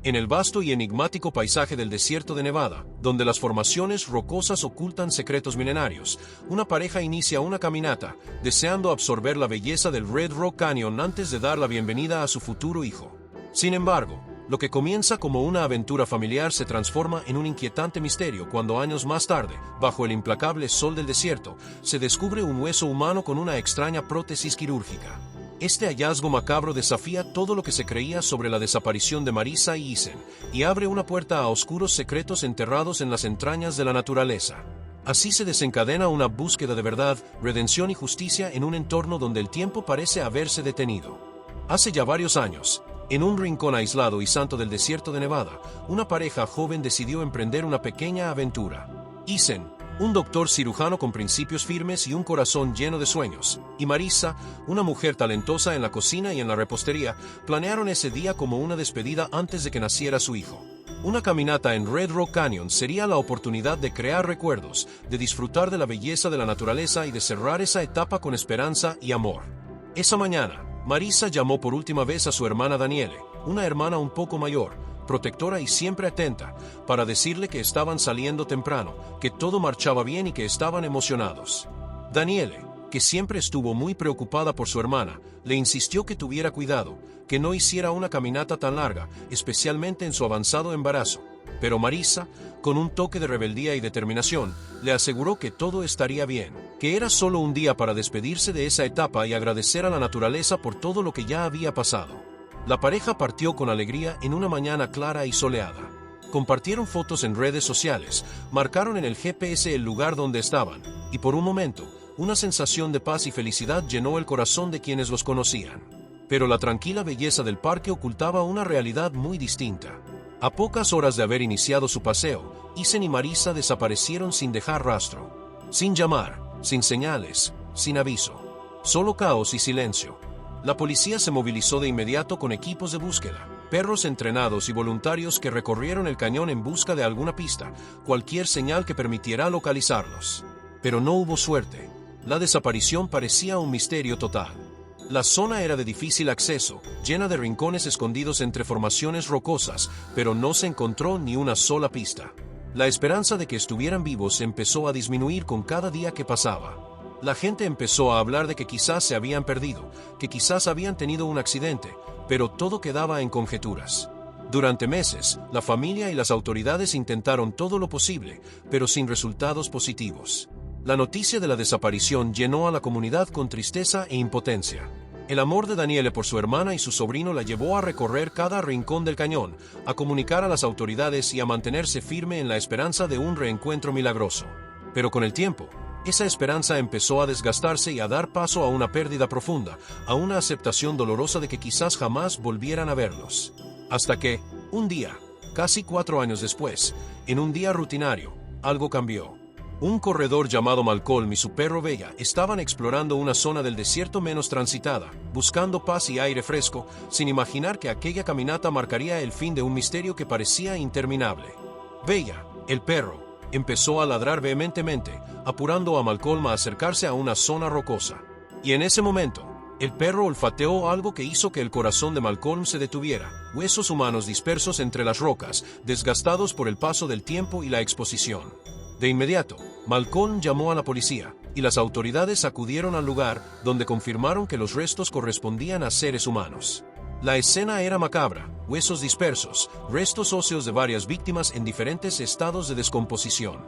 En el vasto y enigmático paisaje del desierto de Nevada, donde las formaciones rocosas ocultan secretos milenarios, una pareja inicia una caminata, deseando absorber la belleza del Red Rock Canyon antes de dar la bienvenida a su futuro hijo. Sin embargo, lo que comienza como una aventura familiar se transforma en un inquietante misterio cuando años más tarde, bajo el implacable sol del desierto, se descubre un hueso humano con una extraña prótesis quirúrgica. Este hallazgo macabro desafía todo lo que se creía sobre la desaparición de Marissa y Eason, y abre una puerta a oscuros secretos enterrados en las entrañas de la naturaleza. Así se desencadena una búsqueda de verdad, redención y justicia en un entorno donde el tiempo parece haberse detenido. Hace ya varios años, en un rincón aislado y santo del desierto de Nevada, una pareja joven decidió emprender una pequeña aventura. Eason, un doctor cirujano con principios firmes y un corazón lleno de sueños, y Marissa, una mujer talentosa en la cocina y en la repostería, planearon ese día como una despedida antes de que naciera su hijo. Una caminata en Red Rock Canyon sería la oportunidad de crear recuerdos, de disfrutar de la belleza de la naturaleza y de cerrar esa etapa con esperanza y amor. Esa mañana, Marissa llamó por última vez a su hermana Danielle, una hermana un poco mayor, protectora y siempre atenta, para decirle que estaban saliendo temprano, que todo marchaba bien y que estaban emocionados. Danielle, que siempre estuvo muy preocupada por su hermana, le insistió que tuviera cuidado, que no hiciera una caminata tan larga, especialmente en su avanzado embarazo. Pero Marissa, con un toque de rebeldía y determinación, le aseguró que todo estaría bien, que era solo un día para despedirse de esa etapa y agradecer a la naturaleza por todo lo que ya había pasado. La pareja partió con alegría en una mañana clara y soleada. Compartieron fotos en redes sociales, marcaron en el GPS el lugar donde estaban, y por un momento, una sensación de paz y felicidad llenó el corazón de quienes los conocían. Pero la tranquila belleza del parque ocultaba una realidad muy distinta. A pocas horas de haber iniciado su paseo, Eason y Marissa desaparecieron sin dejar rastro. Sin llamar, sin señales, sin aviso. Solo caos y silencio. La policía se movilizó de inmediato con equipos de búsqueda, perros entrenados y voluntarios que recorrieron el cañón en busca de alguna pista, cualquier señal que permitiera localizarlos. Pero no hubo suerte. La desaparición parecía un misterio total. La zona era de difícil acceso, llena de rincones escondidos entre formaciones rocosas, pero no se encontró ni una sola pista. La esperanza de que estuvieran vivos empezó a disminuir con cada día que pasaba. La gente empezó a hablar de que quizás se habían perdido, que quizás habían tenido un accidente, pero todo quedaba en conjeturas. Durante meses, la familia y las autoridades intentaron todo lo posible, pero sin resultados positivos. La noticia de la desaparición llenó a la comunidad con tristeza e impotencia. El amor de Danielle por su hermana y su sobrino la llevó a recorrer cada rincón del cañón, a comunicar a las autoridades y a mantenerse firme en la esperanza de un reencuentro milagroso. Pero con el tiempo, esa esperanza empezó a desgastarse y a dar paso a una pérdida profunda, a una aceptación dolorosa de que quizás jamás volvieran a verlos. Hasta que, un día, casi 4 años después, en un día rutinario, algo cambió. Un corredor llamado Malcolm y su perro Bella estaban explorando una zona del desierto menos transitada, buscando paz y aire fresco, sin imaginar que aquella caminata marcaría el fin de un misterio que parecía interminable. Bella, el perro, empezó a ladrar vehementemente, apurando a Malcolm a acercarse a una zona rocosa. Y en ese momento, el perro olfateó algo que hizo que el corazón de Malcolm se detuviera: huesos humanos dispersos entre las rocas, desgastados por el paso del tiempo y la exposición. De inmediato, Malcolm llamó a la policía, y las autoridades acudieron al lugar, donde confirmaron que los restos correspondían a seres humanos. La escena era macabra: huesos dispersos, restos óseos de varias víctimas en diferentes estados de descomposición.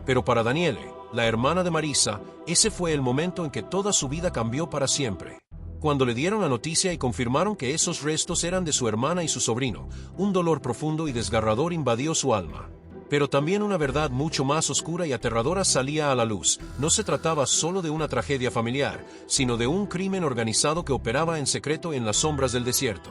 Pero para Danielle, la hermana de Marissa, ese fue el momento en que toda su vida cambió para siempre. Cuando le dieron la noticia y confirmaron que esos restos eran de su hermana y su sobrino, un dolor profundo y desgarrador invadió su alma. Pero también una verdad mucho más oscura y aterradora salía a la luz. No se trataba solo de una tragedia familiar, sino de un crimen organizado que operaba en secreto en las sombras del desierto.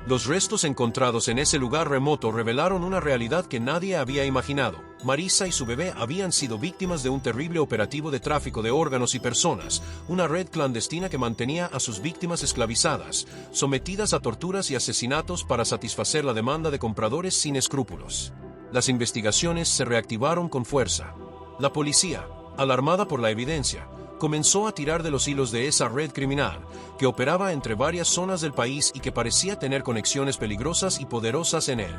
Los restos encontrados en ese lugar remoto revelaron una realidad que nadie había imaginado. Marissa y su bebé habían sido víctimas de un terrible operativo de tráfico de órganos y personas, una red clandestina que mantenía a sus víctimas esclavizadas, sometidas a torturas y asesinatos para satisfacer la demanda de compradores sin escrúpulos. Las investigaciones se reactivaron con fuerza. La policía, alarmada por la evidencia, comenzó a tirar de los hilos de esa red criminal, que operaba entre varias zonas del país y que parecía tener conexiones peligrosas y poderosas en él.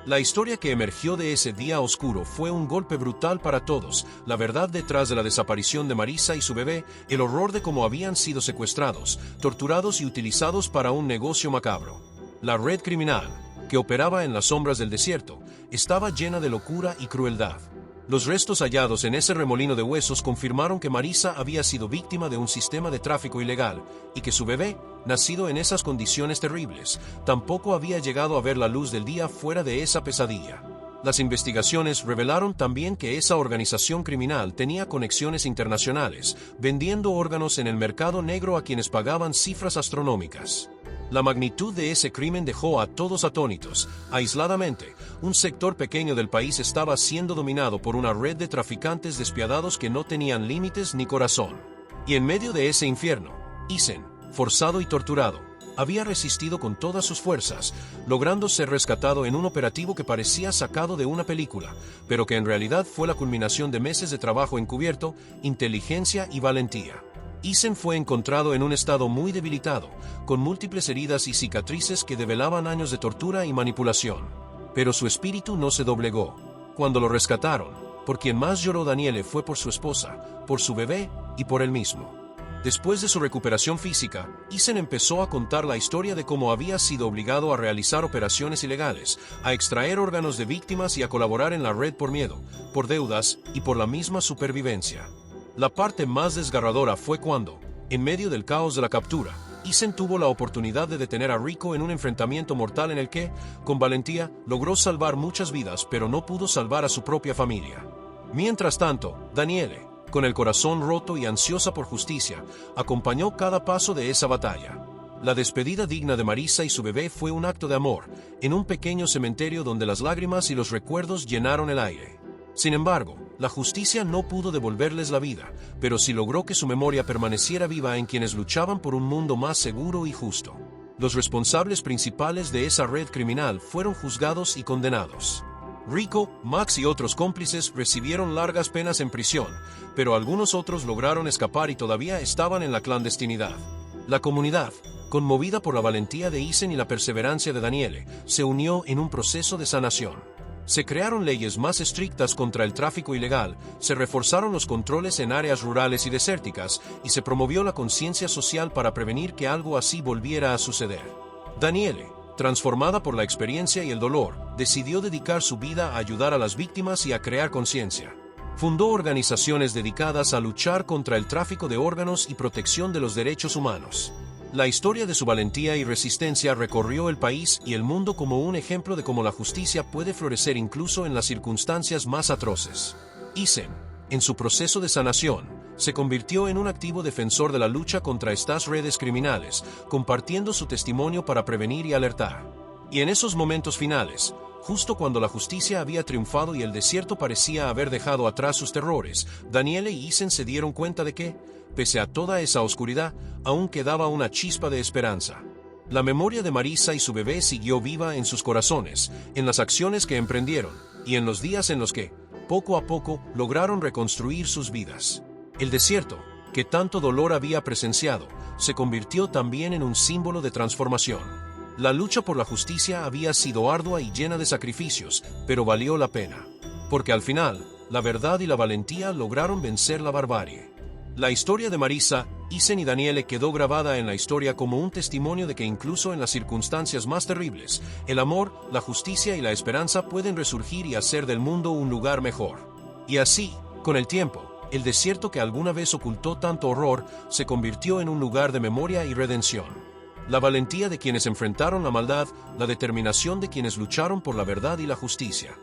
La historia que emergió de ese día oscuro fue un golpe brutal para todos, la verdad detrás de la desaparición de Marisa y su bebé, el horror de cómo habían sido secuestrados, torturados y utilizados para un negocio macabro. La red criminal, que operaba en las sombras del desierto, estaba llena de locura y crueldad. Los restos hallados en ese remolino de huesos confirmaron que Marisa había sido víctima de un sistema de tráfico ilegal, y que su bebé, nacido en esas condiciones terribles, tampoco había llegado a ver la luz del día fuera de esa pesadilla. Las investigaciones revelaron también que esa organización criminal tenía conexiones internacionales, vendiendo órganos en el mercado negro a quienes pagaban cifras astronómicas. La magnitud de ese crimen dejó a todos atónitos. Aisladamente, un sector pequeño del país estaba siendo dominado por una red de traficantes despiadados que no tenían límites ni corazón. Y en medio de ese infierno, Isen, forzado y torturado, había resistido con todas sus fuerzas, logrando ser rescatado en un operativo que parecía sacado de una película, pero que en realidad fue la culminación de meses de trabajo encubierto, inteligencia y valentía. Isen fue encontrado en un estado muy debilitado, con múltiples heridas y cicatrices que develaban años de tortura y manipulación. Pero su espíritu no se doblegó. Cuando lo rescataron, por quien más lloró Daniele fue por su esposa, por su bebé y por él mismo. Después de su recuperación física, Isen empezó a contar la historia de cómo había sido obligado a realizar operaciones ilegales, a extraer órganos de víctimas y a colaborar en la red por miedo, por deudas y por la misma supervivencia. La parte más desgarradora fue cuando, en medio del caos de la captura, Isen tuvo la oportunidad de detener a Rico en un enfrentamiento mortal en el que, con valentía, logró salvar muchas vidas pero no pudo salvar a su propia familia. Mientras tanto, Daniele, con el corazón roto y ansiosa por justicia, acompañó cada paso de esa batalla. La despedida digna de Marisa y su bebé fue un acto de amor, en un pequeño cementerio donde las lágrimas y los recuerdos llenaron el aire. Sin embargo, la justicia no pudo devolverles la vida, pero sí logró que su memoria permaneciera viva en quienes luchaban por un mundo más seguro y justo. Los responsables principales de esa red criminal fueron juzgados y condenados. Rico, Max y otros cómplices recibieron largas penas en prisión, pero algunos otros lograron escapar y todavía estaban en la clandestinidad. La comunidad, conmovida por la valentía de Isen y la perseverancia de Daniele, se unió en un proceso de sanación. Se crearon leyes más estrictas contra el tráfico ilegal, se reforzaron los controles en áreas rurales y desérticas, y se promovió la conciencia social para prevenir que algo así volviera a suceder. Daniele, transformada por la experiencia y el dolor, decidió dedicar su vida a ayudar a las víctimas y a crear conciencia. Fundó organizaciones dedicadas a luchar contra el tráfico de órganos y protección de los derechos humanos. La historia de su valentía y resistencia recorrió el país y el mundo como un ejemplo de cómo la justicia puede florecer incluso en las circunstancias más atroces. Isen, en su proceso de sanación, se convirtió en un activo defensor de la lucha contra estas redes criminales, compartiendo su testimonio para prevenir y alertar. Y en esos momentos finales, justo cuando la justicia había triunfado y el desierto parecía haber dejado atrás sus terrores, Daniele y Isen se dieron cuenta de que, pese a toda esa oscuridad, aún quedaba una chispa de esperanza. La memoria de Marisa y su bebé siguió viva en sus corazones, en las acciones que emprendieron, y en los días en los que, poco a poco, lograron reconstruir sus vidas. El desierto, que tanto dolor había presenciado, se convirtió también en un símbolo de transformación. La lucha por la justicia había sido ardua y llena de sacrificios, pero valió la pena. Porque al final, la verdad y la valentía lograron vencer la barbarie. La historia de Marisa, Isen y Daniele quedó grabada en la historia como un testimonio de que incluso en las circunstancias más terribles, el amor, la justicia y la esperanza pueden resurgir y hacer del mundo un lugar mejor. Y así, con el tiempo, el desierto que alguna vez ocultó tanto horror se convirtió en un lugar de memoria y redención. La valentía de quienes enfrentaron la maldad, la determinación de quienes lucharon por la verdad y la justicia.